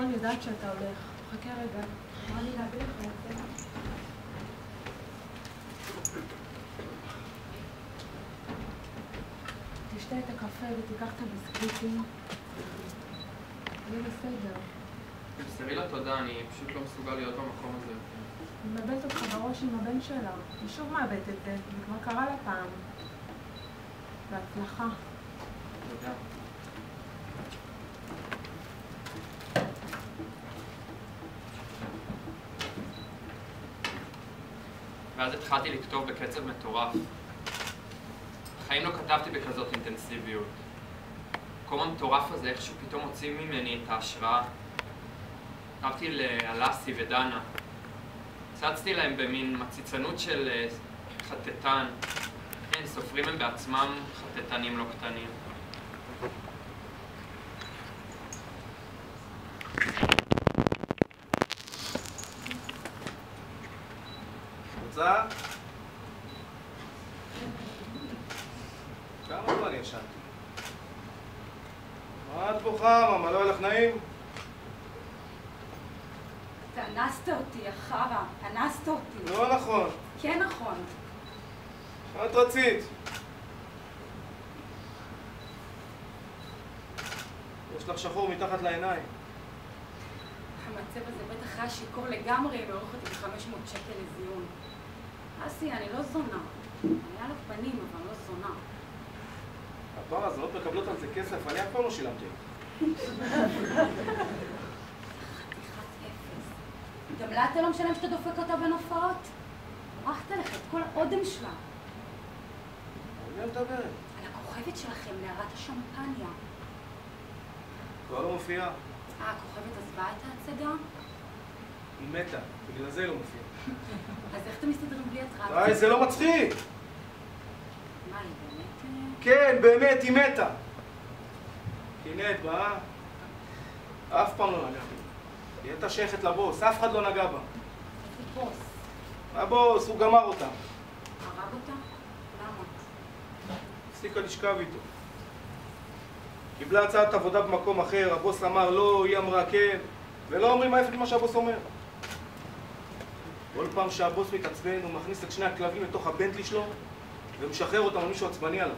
אני יודעת שאתה הולך. חכה רגע. אמרה לי להביא לך את זה. תשתה את הקפה ותיקח את הביסקוויטים. אני בסדר. תמסרי לה תודה, אני פשוט לא מסוגל להיות במקום הזה. אני מבלת אותך בראש עם הבן שלה. היא שוב מאבדת את זה, זה כבר קרה לה פעם. בהצלחה. תודה. ואז התחלתי לכתוב בקצב מטורף. בחיים לא כתבתי בכזאת אינטנסיביות. המקום המטורף הזה איכשהו פתאום הוציא ממני את ההשראה. כתבתי לאלאסי ודנה. צצתי להם במין מציצנות של חטטן. כן, סופרים הם בעצמם חטטנים לא קטנים. רוצה? כמה זמן ישנתי? מה את בוכה, מה לא היה לך נעים? אתה אנסת אותי, החרא. אנסת אותי. לא נכון. כן נכון. מה את רצית? יש לך שחור מתחת לעיניים. המצב הזה בטח היה שיכור לגמרי ועורך אותי ב-500 שקל לזיון. אסי, אני לא זונה. היה לו פנים, אבל לא זונה. הפעם הזונות מקבלות על זה כסף, אני אף פעם לא שילמתי. חתיכת אפס. גם לה אתה לא משלם שאתה דופק אותה בין הופעות? ערכת לך את כל האודם שלה. על מי מדברת? על הכוכבת שלכם, נערת השמפניה. כבר לא מופיעה. הכוכבת עזבה את ההצגה? היא מתה, בגלל זה היא לא מופיעה. אז איך אתם מסתדרים בלי התראה? די, זה לא מצחיק! מה, היא באמת? כן, באמת, היא מתה! קינט, באה? אף פעם לא נגע בי. היא הייתה שייכת לבוס, אף אחד לא נגע בה. איזה בוס? הבוס, הוא גמר אותה. הרג אותה? למה? הפסיקה לשכב איתו. קיבלה הצעת עבודה במקום אחר, הבוס אמר לא, היא אמרה כן, ולא אומרים ההפך ממה שהבוס אומר. כל פעם שהבוס מתעצבן, הוא מכניס את שני הכלבים לתוך הבנטלי שלו ומשחרר אותם על מישהו עצבני עליו.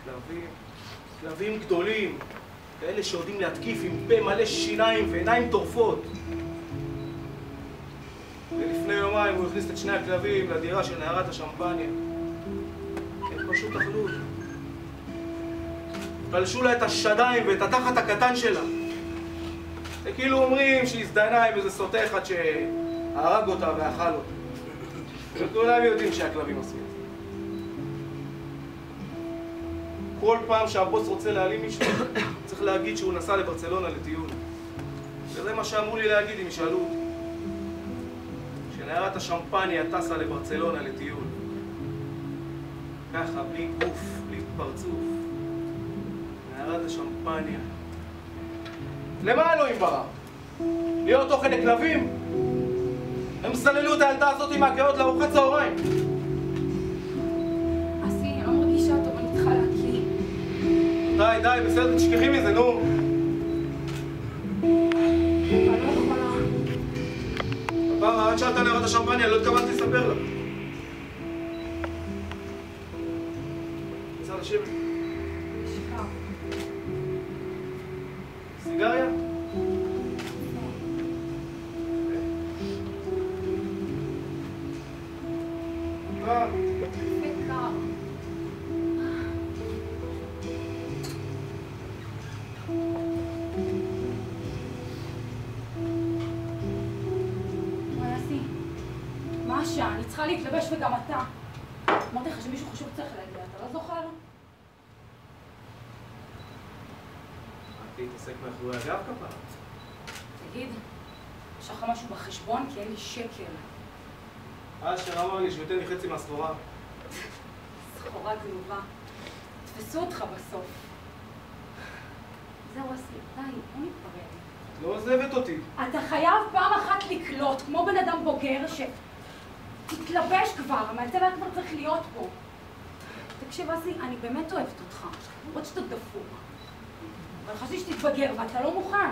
כלבים? כלבים גדולים, כאלה שיודעים להתקיף עם פה מלא שיניים ועיניים טורפות. ולפני יומיים הוא הכניס את שני הכלבים לדירה של נערת השמפניה. הם פשוט אכלו. פלשו לה את השדיים ואת התחת הקטן שלה. זה כאילו אומרים שהיא הזדיינה עם איזה סוטה אחד שהרג אותה ואכל אותה. וכולם יודעים שהכלבים עושים את זה. כל פעם שהבוס רוצה להעלים מישהו, צריך להגיד שהוא נסע לברצלונה לטיול. וזה מה שאמרו לי להגיד אם ישאלו אותי. שנערת השמפניה טסה לברצלונה לטיול. ככה, בלי גוף, בלי פרצוף. נערת השמפניה. למה אלוהים ברא? להיות אוכל לכלבים? הם סללו את הילדה הזאת עם ההקאות לארוחת צהריים. אסי, אני לא מרגישה טוב, אני צריכה להקיא. די, בסדר, תשכחי מזה, נו. אני לא יכולה. הפעם, עד שאלת נערת השמפניה, לא התכוונתי לספר לה. רוצה לשבת? שכב. סיגריה? וקר. וואי, אסי, מה השעה? אני צריכה להתלבש וגם אתה. אמרתי לך שמישהו חשוב צריך להגיע, אתה לא זוכר? באתי להתעסק מאחורי הגב כפרה. תגיד, יש לך משהו בחשבון? כי אין לי שקל. אשר אמר לי שהוא ייתן לי חצי מהסחורה. סחורה גנובה. תפסו אותך בסוף. זהו, אסי, די, בוא נתפרד. את לא עוזבת אותי. אתה חייב פעם אחת לקלוט, כמו בן אדם בוגר, תתלבש כבר, המעצב היה כבר צריך להיות פה. תקשיב, אסי, אני באמת אוהבת אותך, למרות שאתה דפוק. אבל חשבתי שתתבגר ואתה לא מוכן.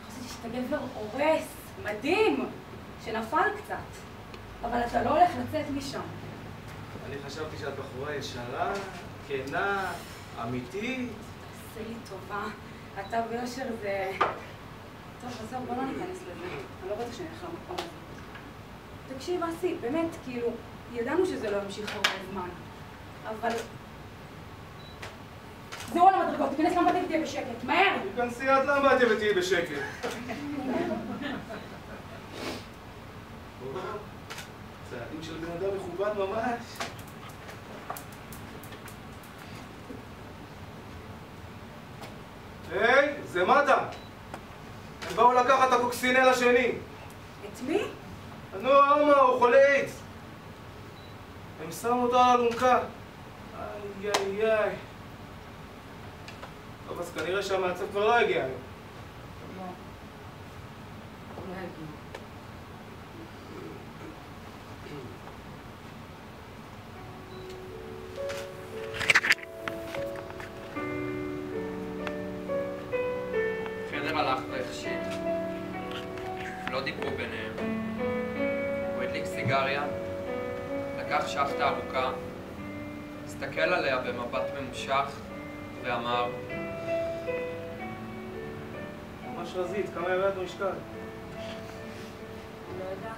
חשבתי שאתה גבר הורס, מדהים, שנפל קצת. אבל אתה לא הולך לצאת משם. אני חשבתי שאת בחורה ישרה, כנה, אמיתית. תעשה לי טובה. אתה ביושר זה... טוב, עזוב, בוא לא ניכנס לזה. אני לא רוצה שנלך למקום הזה. תקשיב, אסי, באמת, כאילו, ידענו שזה לא ימשיך הרבה זמן. אבל... זהו על המדרגות, תיכנס לאמבטיה ותהיה בשקט. מהר! תיכנסי עד לאמבטיה ותהיי בשקט. צעדים של בן אדם מכובד ממש. היי, זה מד"א. הם באו לקחת את הקוקסינל השני. את מי? נו, אמה, הוא חולה איידס. הם שמו אותו על אלונקה. איי. טוב, אז כנראה שהמעצב כבר לא הגיע היום. לא. לא הגיע. חדר הלך והחשיד. לא דיברו ביניהם. הוא הדליק סיגריה, לקח שחטה ארוכה, הסתכל עליה במבט ממושך ואמר, ממש רזית, כמה ירד במשקל? לא יודעת.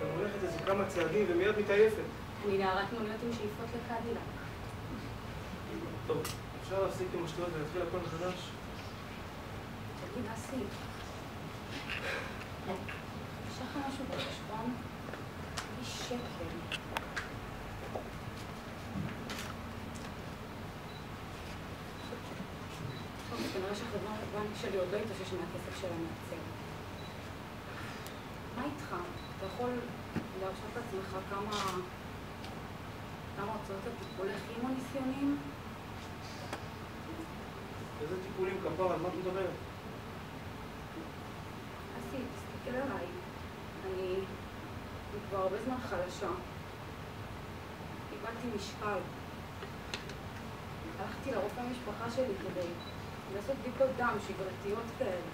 גם הולכת איזה כמה צעדים ומיד מתעייפת. אני נערת מוניות עם שאיפות לקדילה. טוב, אפשר להפסיק עם השטויות ולהתחיל הכל מחדש? תגיד, אסי, יש לך משהו בחשבון? לי שקל. טוב, כנראה שהחברה הבנק שלי עוד לא התאושש מהכסף של המעצב. מה איתך? אתה יכול להרשות לעצמך כמה הוצאות הטיפולי כימו ניסיוניים? איזה טיפולים כפר, על מה את מדברת? אסי, תסתכל עליי. אני כבר הרבה זמן חלשה. איבדתי משקל. הלכתי לרופא המשפחה שלי כדי לעשות בדיקות דם שגרתיות כאלה.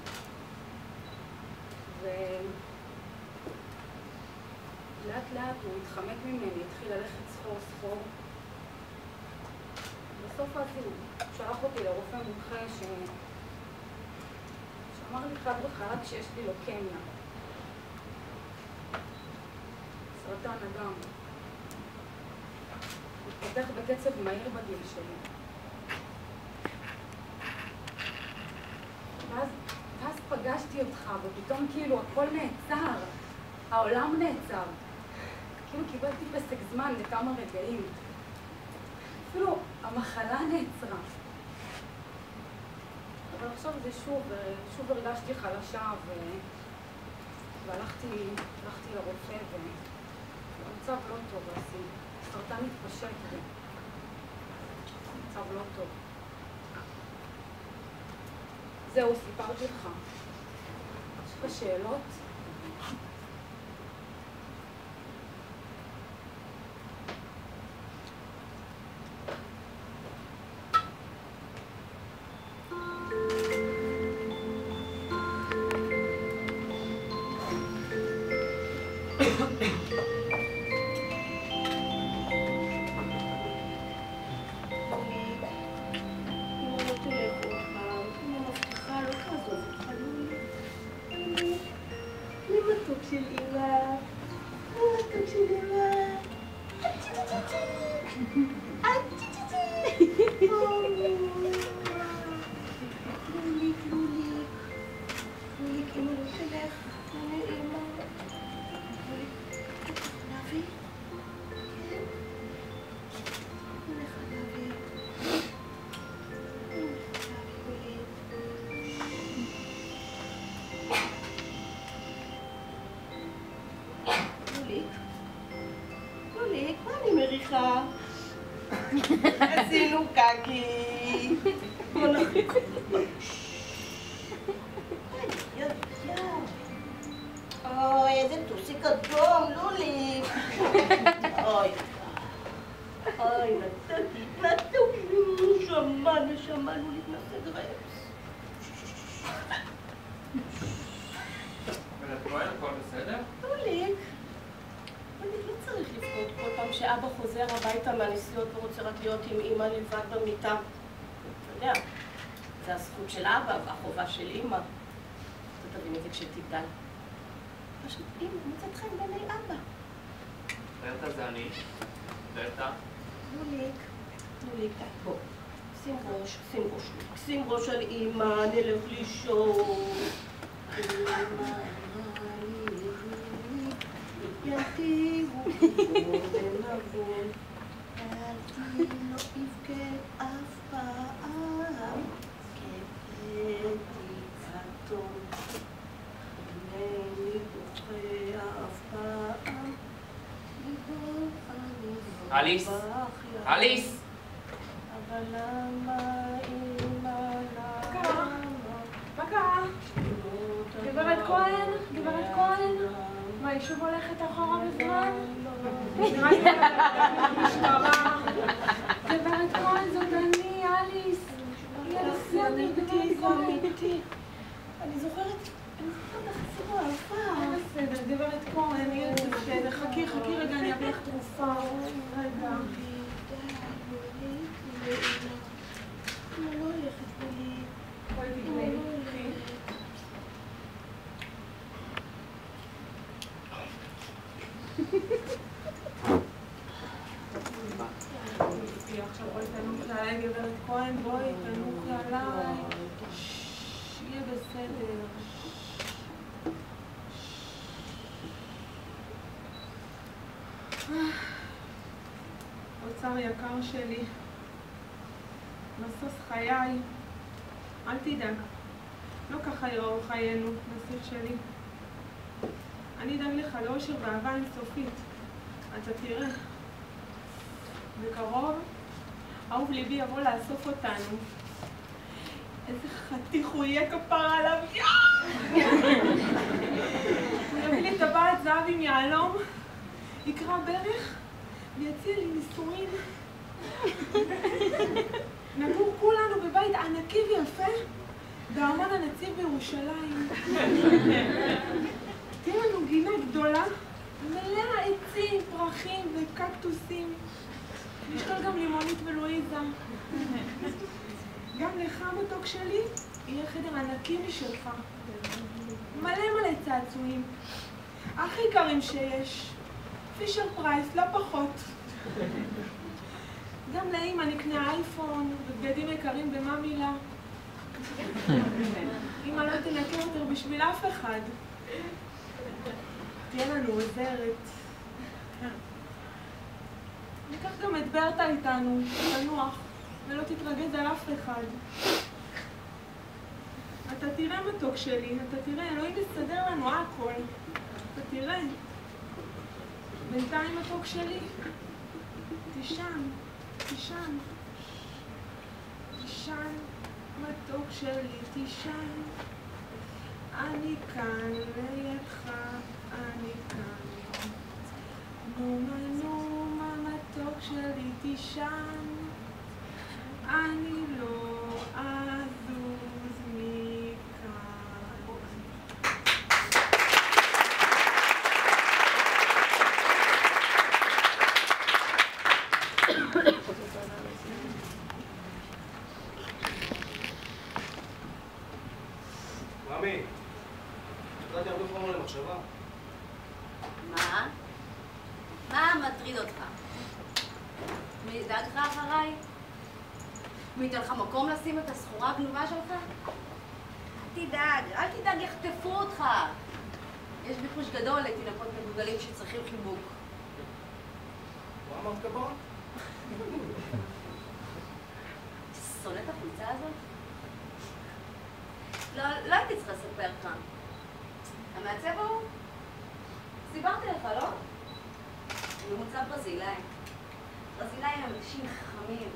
ולאט לאט הוא התחמק ממני, התחיל ללכת סחור. בסוף אז הוא שלח אותי לרופא מומחה שאמר לי חד וחלק שיש לי לוקמיה. סרטן הדם. מתפתח בקצב מהיר בגיל שלי. ואז פגשתי אותך, ופתאום כאילו הכל נעצר. העולם נעצר. כאילו קיבלתי פסק זמן לכמה רגעים. אפילו המחלה נעצרה. אבל עכשיו זה שוב הרגשתי חלשה והלכתי לרופא והמצב לא טוב, הסרטן התפשט והמצב לא טוב. זהו, סיפרתי לך. יש לך שאלות? עשינו קקי. אוי, איזה טוסיק אדום, לולי. אוי, נתתי, נשמה, לולי, נעשה גרפס. גברת כהן, הכל בסדר? לוליק. לא צריך לבכות כל פעם שאבא חוזר הביתה מהנסיעות ורוצה רק להיות עם אמא לבד במיטה. אתה יודע, זה הזכות של אבא והחובה של אמא. אתה תבין את זה כשתגדל. פשוט אמא מוצאת חן בעיני אבא. ברטה זה אני. ברטה. לוליק, בוא. שים ראש על אמא, נלך לישון. ילדי הוא גיבור ונבון, ילדי לא יבכה אף פעם, כבדי קטון, אינני בוכה אף פעם, ליבו אני אליס! אליס! אבל למה אמא למה? מה קרה? גברת כהן? מה, היא שוב הולכת אחורה בזמן? נראה לי משטרה. גברת כהן, זאת אני, אליס. זה אמיתי. אני זוכרת לך סיפור עפה. בסדר, גברת כהן, יהיה בסדר. חכי רגע, אני אביא לך תרופה. רגע. אני לא הולכת בלי. בואי תגלי. עכשיו בואי תנוחי עליי, גברת כהן, בואי תנוחי עליי. יהיה בסדר. אוצר יקר שלי, משוש חיי, אל תדאג, לא ככה יראו חיינו, נסיך שלי. אני אדאג לך לאושר ואהבה אינסופית, אתה תראה. בקרוב, אהוב ליבי יבוא לאסוף אותנו. איזה חתיך הוא יהיה כפרה עליו, הוא יביא לי טבעת זהב עם יהלום, יקרא ברך ויציע לי נישואין. נגור כולנו בבית ענקי ויפה בארמון הנציב בירושלים. תהיה לנו גינה גדולה, מלאה עצים, פרחים וקקטוסים. נשתול גם לימונית ולואיזה. גם לך, מתוק שלי, יהיה חדר ענקי משלך. מלא צעצועים. הכי יקרים שיש. פישר פרייס, לא פחות. גם לאמא נקנה אייפון ובגדים יקרים במה מילה. אמא לא תנקה יותר בשביל אף אחד. תהיה לנו עוזרת. ניקח גם את ברטה איתנו, תנוח, ולא תתרגז על אף אחד. אתה תראה, מתוק שלי, אתה תראה, אלוהים יסדר לנו הכל. אתה תראה. בינתיים, מתוק שלי, תישן, תישן. תישן, מתוק שלי, תישן. אני כאן לידך, אני כאן. נומה, נומה, מתוק שלי, תישן. אני לא אזוז מכאן. מאמי, נתתי הרבה חומר למחשבה. מה? מה מטריד אותך? מי ידאג לך אחריי? מי ייתן לך מקום לשים את הסחורה הגנובה שלך? אל תדאג, אל תדאג, יחטפו אותך. יש ביקוש גדול לתינוקות מגודלים שצריכים חיבוק. מה אמרת כבון? שונא את החולצה הזאת? לא הייתי צריכה לספר כאן. המעצב הוא? סיפרתי לך, לא? ממוצא ברזילאי. ברזילאי הם אנשים חכמים.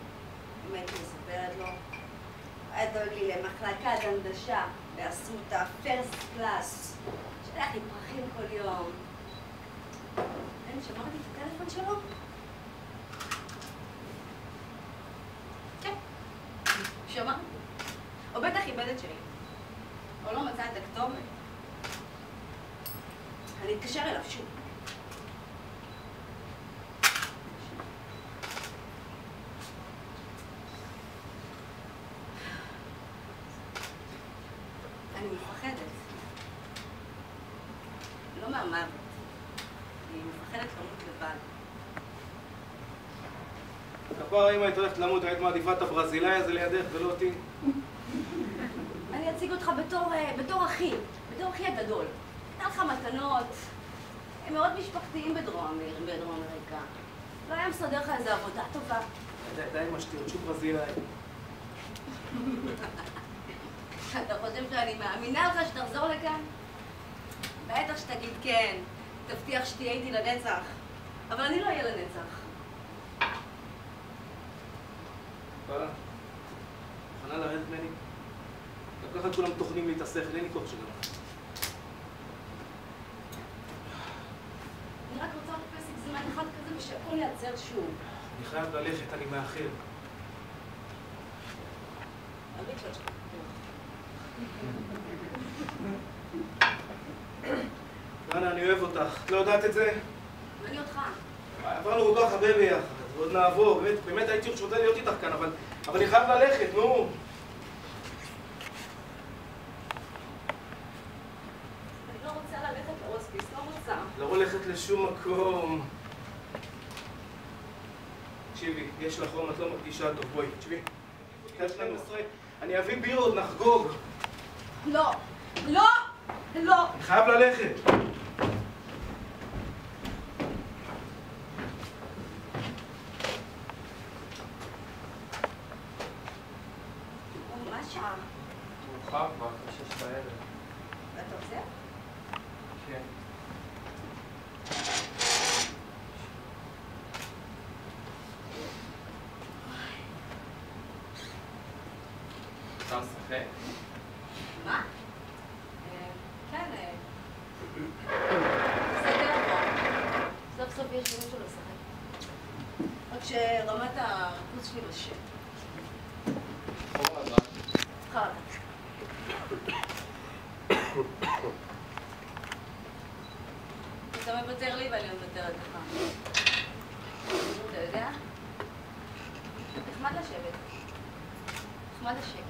אם הייתי מספרת לו, היה דואג לי למחלקת הנדשה באסותא, פרסט קלאס, שלח לי פרחים כל יום. שמרתי את הטלפון שלו? כן, שמרתי. או בטח איבדת שלי. או לא מצא את הכתובת. אני אתקשר אליו שוב. אני מפחדת. לא מהמוות. אני מפחדת למות לבד. כפרה, אם היית הולכת למות, היית מעדיפה את הברזילאי הזה לידך ולא אותי. אני אציג אותך בתור אחי הגדול. אתן לך מתנות. הם מאוד משפחתיים בדרום אמריקה. לא היה מסדר לך איזו עבודה טובה. די עם השטויות, שוב ברזילאי. אתה חושב שאני מאמינה לך שתחזור לכאן? בטח שתגיד כן, תבטיח שתהיה איתי לנצח. אבל אני לא אהיה לנצח. וואלה, מוכנה לרדת ממני? גם ככה כולם טוחנים לי את השכל, אין לי כוח שגם. אני רק רוצה לפסק זמן אחד כזה ושהכל ייעצר שוב. אני חייב ללכת, אני מאחר. הריצ'רד שלך. רנה, אני אוהב אותך. את לא יודעת את זה? ואני אותך. עברנו כל כך הרבה ביחד, ועוד נעבור. באמת הייתי רוצה להיות איתך כאן, אבל אני חייב ללכת, נו. אני לא רוצה ללכת להוספיס, לא רוצה. לא הולכת לשום מקום. תקשיבי, יש לך חום, את לא מרגישה טוב. בואי, תקשיבי. אני אביא בירות, נחגוג. לא, לא, לא. אני חייב ללכת. מה השעה? מאוחר כבר, 6 בערב. ואתה עוזר? כן. אתה משחק? מה? כן, בסדר פה. סוף סוף יש מישהו לשחק. רק שרמת הריכוז שלי בשם. לקחת. אתה מוותר לי ואני מוותרת לך. אתה יודע? נחמד לשבת. נחמד לשקט.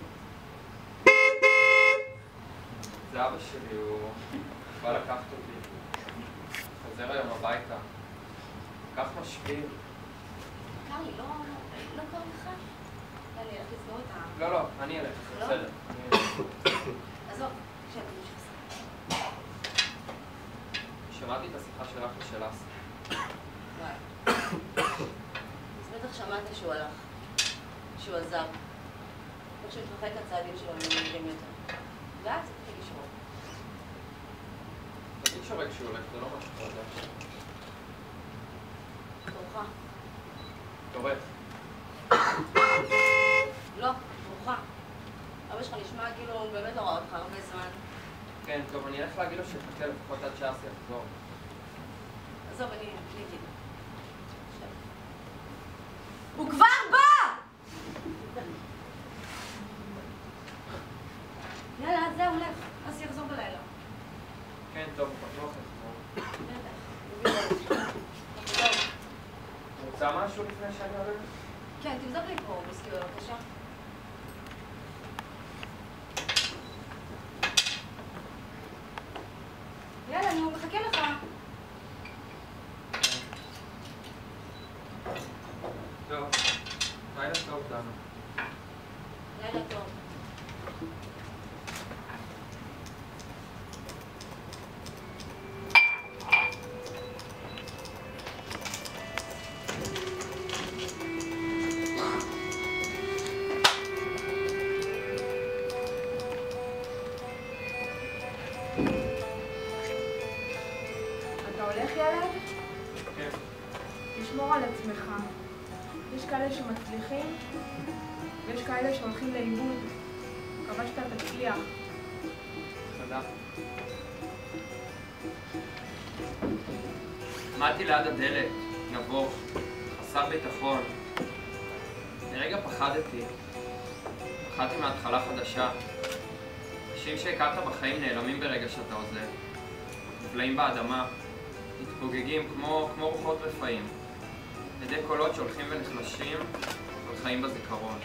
זה אבא שלי, הוא בא לקחת אותי. חוזר היום הביתה. כך משפיל. קרלי, לא קר לך? אני אלך לסגור את ה... לא, אני אלך. לא? בסדר. עזוב, שב, אני שחסר. שמעתי את השיחה שלך ושל אסי. וואי. אז בטח שמעת שהוא הלך. שהוא עזב. רק שמתרחק הצעדים שלו הם נראים יותר. ואז תתחיל לשמור. תמיד שורק שהוא הולך, זה לא משהו חדש. תורך. תורך. לא, תורך. אבא שלך נשמע כאילו הוא באמת לא ראה אותך הרבה זמן. כן, טוב, אני אלך להגיד לו שתחכה לפחות עד שאסי יחזור. עזוב, אני אגיד. הוא כבר בא! יאללה, זהו, לך. אז יחזור בלילה. כן, טוב, בטוח יחזור. בטח. רוצה משהו לפני שאני עולה? כן, תמזוג לי פה, וויסקי בבקשה. יאללה, נו, מחכה לך. טוב, לילה טוב, דנה. לילה טוב. אתה הולך, ילד? כן. תשמור על עצמך. יש כאלה שמצליחים, ויש כאלה שהולכים לאיבוד. מקווה שאתה תצליח. תודה. עמדתי ליד הדלת, נבוך, חסר ביטחון. לרגע פחדתי. פחדתי מהתחלה חדשה. אנשים שהכרת בחיים נעלמים ברגע שאתה עוזב. נבלעים באדמה, מתפוגגים כמו רוחות רפאים. ידי קולות שהולכים ונחלשים, אבל חיים בזיכרון.